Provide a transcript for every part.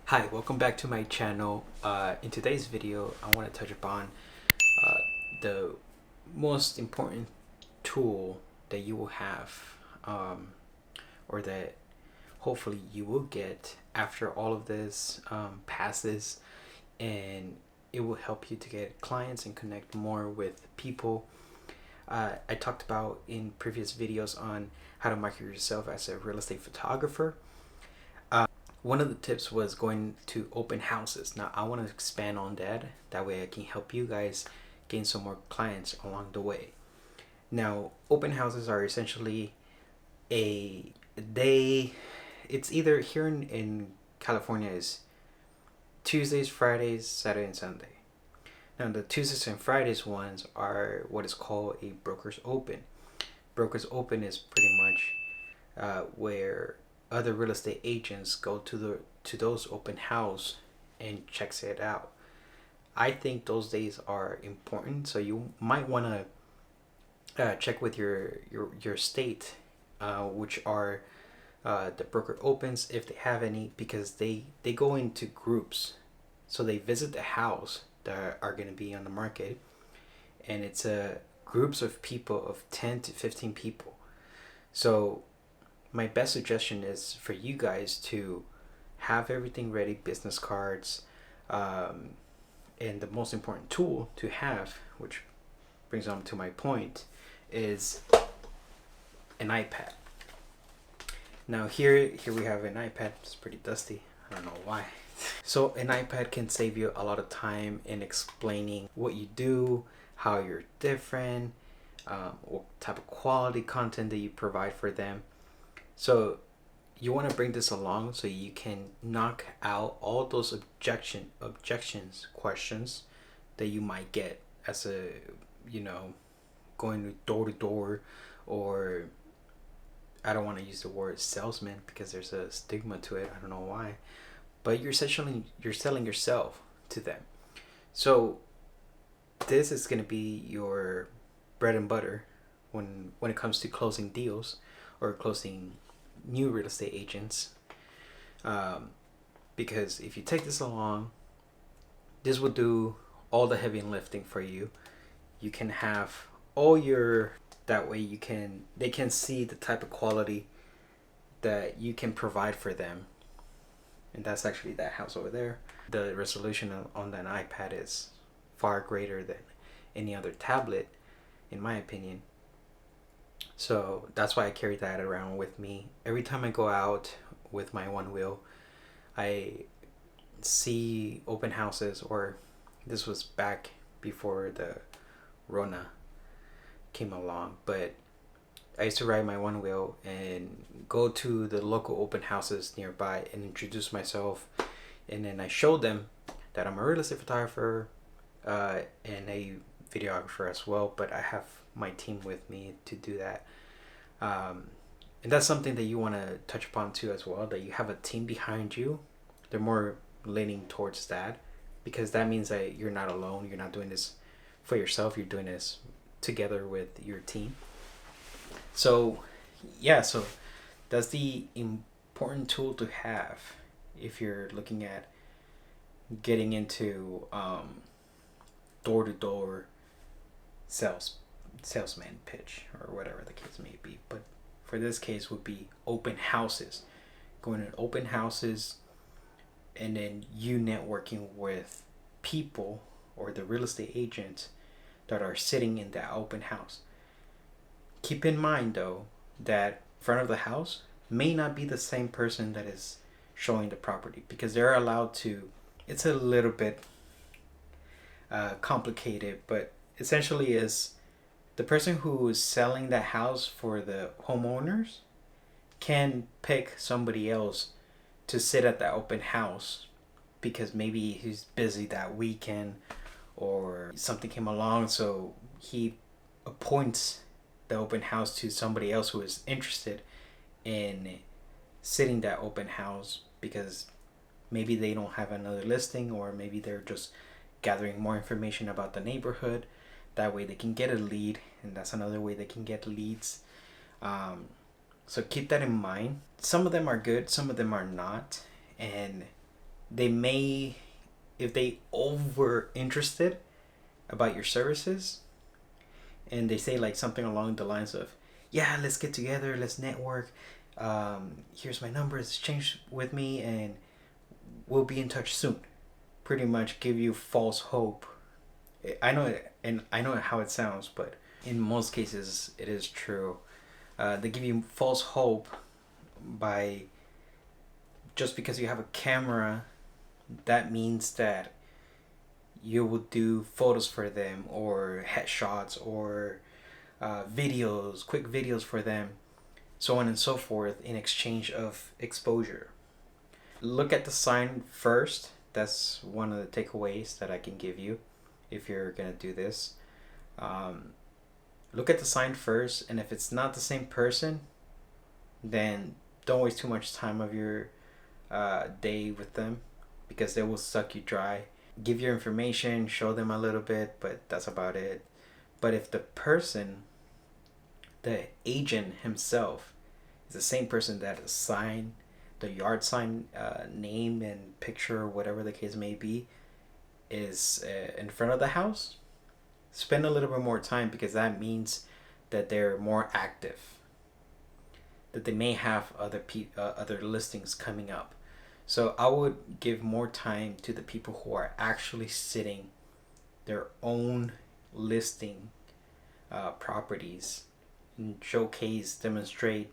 Hi, welcome back to my channel. In today's video, I want to touch upon the most important tool that you will have, or that hopefully you will get after all of this passes, and it will help you to get clients and connect more with people. I talked about in previous videos on how to market yourself as a real estate photographer. One of the tips was going to open houses. Now I want to expand on that. That way I can help you guys gain some more clients along the way. Now, open houses are essentially a day. It's either here in California is Tuesdays, Fridays, Saturday, and Sunday. Now the Tuesdays and Fridays ones are what is called a broker's open. Broker's open is pretty much where other real estate agents go to those open house and checks it out. I think those days are important, so you might want to check with your state, which are the broker opens if they have any, because they go into groups, so they visit the house that are going to be on the market, and it's groups of people of 10 to 15 people. So my best suggestion is for you guys to have everything ready, business cards, and the most important tool to have, which brings on to my point, is an iPad. Now here we have an iPad. It's pretty dusty. I don't know why. So an iPad can save you a lot of time in explaining what you do, how you're different, what type of quality content that you provide for them. So you want to bring this along so you can knock out all those questions that you might get as a, going door to door, or I don't want to use the word salesman because there's a stigma to it. I don't know why, but you're selling yourself to them. So this is going to be your bread and butter when it comes to closing deals or closing new real estate agents, because if you take this along, this will do all the heavy lifting for you. You can have all your, that way they can see the type of quality that you can provide for them. And that's actually that house over there. The resolution on that iPad is far greater than any other tablet, in my opinion. So that's why I carry that around with me. Every time I go out with my one wheel, I see open houses, or this was back before the Rona came along, but I used to ride my one wheel and go to the local open houses nearby and introduce myself. And then I showed them that I'm a real estate photographer and a videographer as well, but I have my team with me to do that. And that's something that you want to touch upon too as well, that you have a team behind you. They're more leaning towards that, because that means that you're not alone. You're not doing this for yourself. You're doing this together with your team. So yeah, so that's the important tool to have if you're looking at getting into door-to-door salesman pitch, or whatever the case may be. But for this case would be open houses, going to open houses, and then you networking with people or the real estate agents that are sitting in that open house. Keep in mind though that front of the house may not be the same person that is showing the property, because they're allowed to, it's a little bit complicated, but essentially is the person who is selling the house for the homeowners can pick somebody else to sit at the open house, because maybe he's busy that weekend or something came along, so he appoints the open house to somebody else who is interested in sitting that open house, because maybe they don't have another listing, or maybe they're just gathering more information about the neighborhood. That way they can get a lead, and that's another way they can get leads. So keep that in mind. Some of them are good, some of them are not, and they may, if they over interested about your services, and they say like something along the lines of, yeah, let's get together, let's network, here's my number, exchange with me, and we'll be in touch soon. Pretty much give you false hope. I know it, and I know how it sounds, but in most cases it is true. They give you false hope by, just because you have a camera, that means that you will do photos for them or headshots or videos, quick videos for them, so on and so forth, in exchange of exposure. Look at the sign first. That's one of the takeaways that I can give you if you're gonna do this. Look at the sign first, and if it's not the same person, then don't waste too much time of your day with them, because they will suck you dry. Give your information, show them a little bit, but that's about it. But if the person, the agent himself, is the same person that assigned the yard sign name and picture, or whatever the case may be, is in front of the house, spend a little bit more time, because that means that they're more active, that they may have other listings coming up. So I would give more time to the people who are actually sitting their own listing properties, and showcase, demonstrate,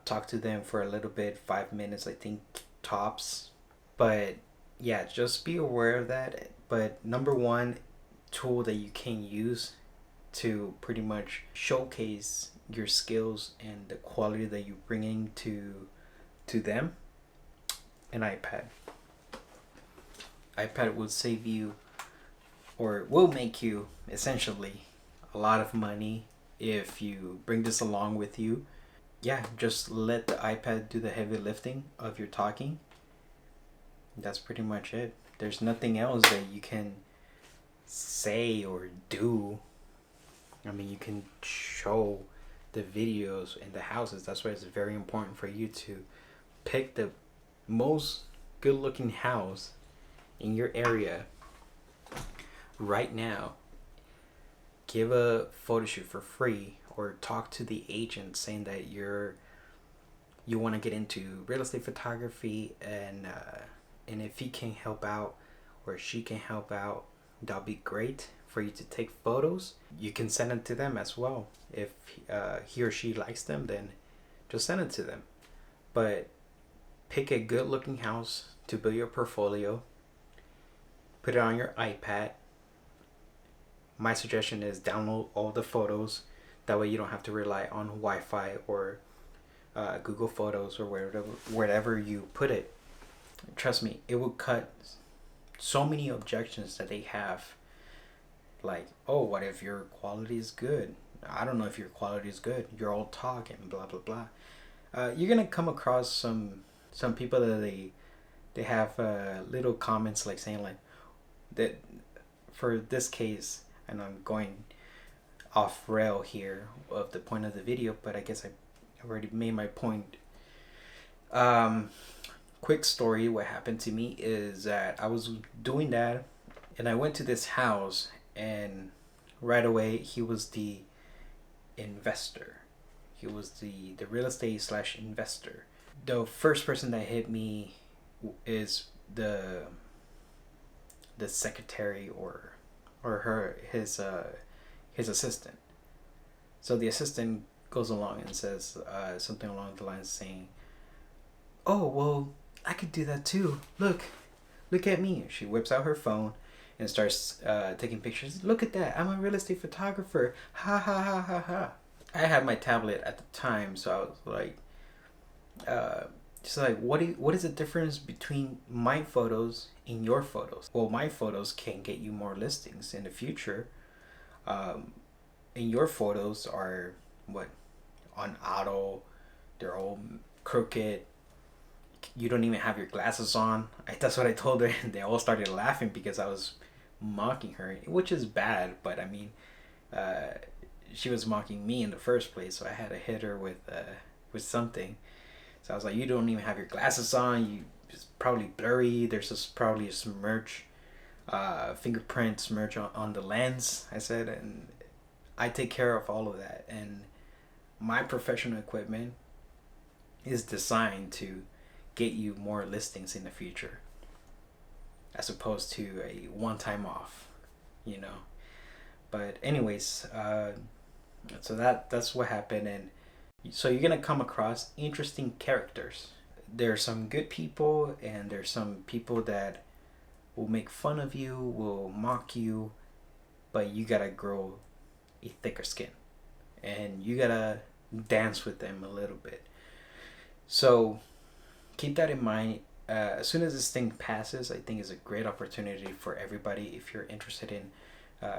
talk to them for a little bit, 5 minutes I think tops. But yeah, just be aware of that. But number one tool that you can use to pretty much showcase your skills and the quality that you bring in to them, an iPad. iPad will save you, or will make you essentially, a lot of money if you bring this along with you. Yeah, just let the iPad do the heavy lifting of your talking. That's pretty much it. There's nothing else that you can say or do. I mean, you can show the videos in the houses. That's why it's very important for you to pick the most good looking house in your area right now. Give a photo shoot for free, or talk to the agent saying that you want to get into real estate photography, and if he can help out or she can help out, that'll be great for you to take photos. You can send it to them as well. If he or she likes them, then just send it to them. But pick a good looking house to build your portfolio. Put it on your iPad. My suggestion is download all the photos. That way you don't have to rely on Wi-Fi or Google Photos or wherever you put it. Trust me, it will cut so many objections that they have. Like, oh, what if your quality is good? I don't know if your quality is good. You're all talking, blah blah blah. You're gonna come across some people that they have little comments like saying like that. For this case, and I'm going off rail here of the point of the video, but I guess I already made my point. Quick story, what happened to me is that I was doing that, and I went to this house, and right away he was the investor. He was the real estate / investor. The first person that hit me is the secretary or his assistant. So the assistant goes along and says something along the lines saying, "Oh, well, I could do that too. Look at me." She whips out her phone and starts taking pictures. "Look at that. I'm a real estate photographer. Ha ha ha ha ha." I had my tablet at the time, so I was like, just like, what is the difference between my photos and your photos? Well, my photos can get you more listings in the future. And your photos are what, on auto, they're all crooked. You don't even have your glasses on. That's what I told her, and they all started laughing because I was mocking her, which is bad. But I mean, she was mocking me in the first place, so I had to hit her with something. So I was like, "You don't even have your glasses on. You it's probably blurry. There's just probably a smudge, fingerprint smudge on the lens, I said. And I take care of all of that. And my professional equipment is designed to get you more listings in the future, as opposed to a one-time off, you know. But anyways, so that's what happened. And so you're gonna come across interesting characters. There's some good people, and there's some people that will make fun of you, will mock you, but you gotta grow a thicker skin, and you gotta dance with them a little bit. So keep that in mind. As soon as this thing passes, I think it's a great opportunity for everybody if you're interested in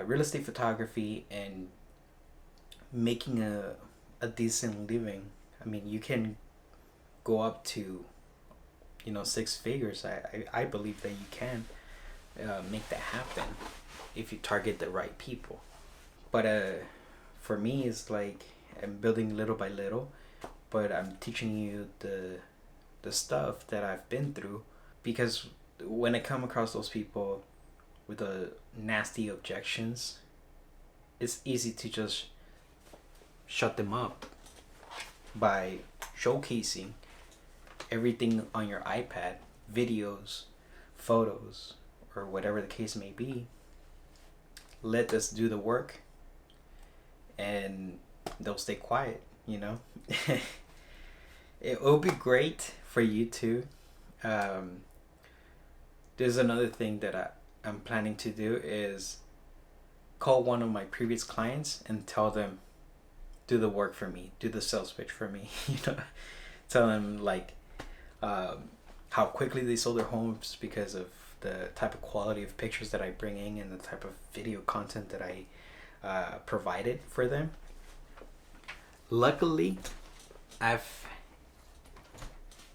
real estate photography and making a decent living. I mean, you can go up to, you know, six figures. I believe that you can make that happen if you target the right people. But for me, it's like I'm building little by little, but I'm teaching you the stuff that I've been through, because when I come across those people with the nasty objections, it's easy to just shut them up by showcasing everything on your iPad, videos, photos, or whatever the case may be. Let us do the work, and they'll stay quiet, you know. It will be great for you too. There's another thing that I'm planning to do is call one of my previous clients and tell them, do the work for me, do the sales pitch for me. You know, tell them like how quickly they sold their homes because of the type of quality of pictures that I bring in and the type of video content that I provided for them. Luckily, I've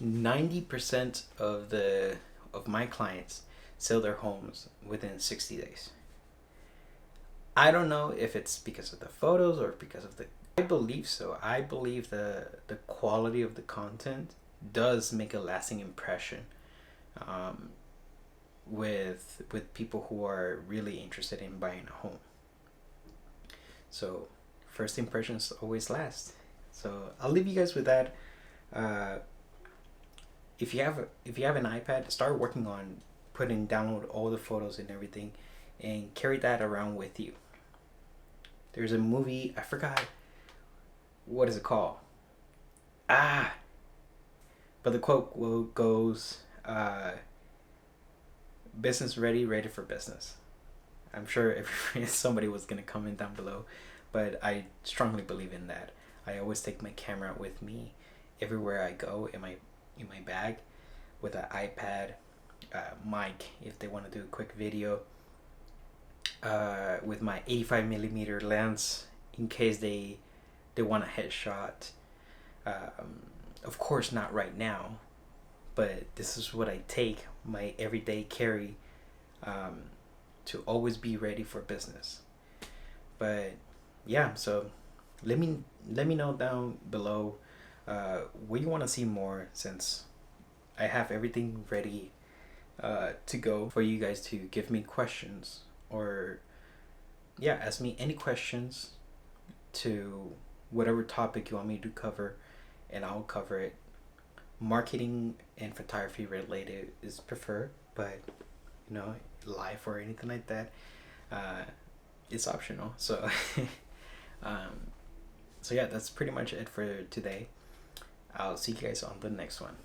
90% of my clients sell their homes within 60 days. I don't know if it's because of the photos or because of I believe so. I believe the quality of the content does make a lasting impression with people who are really interested in buying a home. So first impressions always last. So I'll leave you guys with that. If you have an iPad, start working on download all the photos and everything, and carry that around with you. There's a movie, I forgot what is it called. But the quote goes, "Business ready, ready for business." I'm sure somebody was gonna comment down below, but I strongly believe in that. I always take my camera with me everywhere I go, in my bag, with an iPad, mic if they want to do a quick video, with my 85mm lens in case they want a headshot. Of course not right now, but this is what I take, my everyday carry, to always be ready for business. But yeah, so let me know down below what you want to see more, since I have everything ready to go for you guys to give me questions, or ask me any questions to whatever topic you want me to cover, and I'll cover it. Marketing and photography related is preferred, but you know, life or anything like that, it's optional. So so yeah, that's pretty much it for today. I'll see you guys on the next one.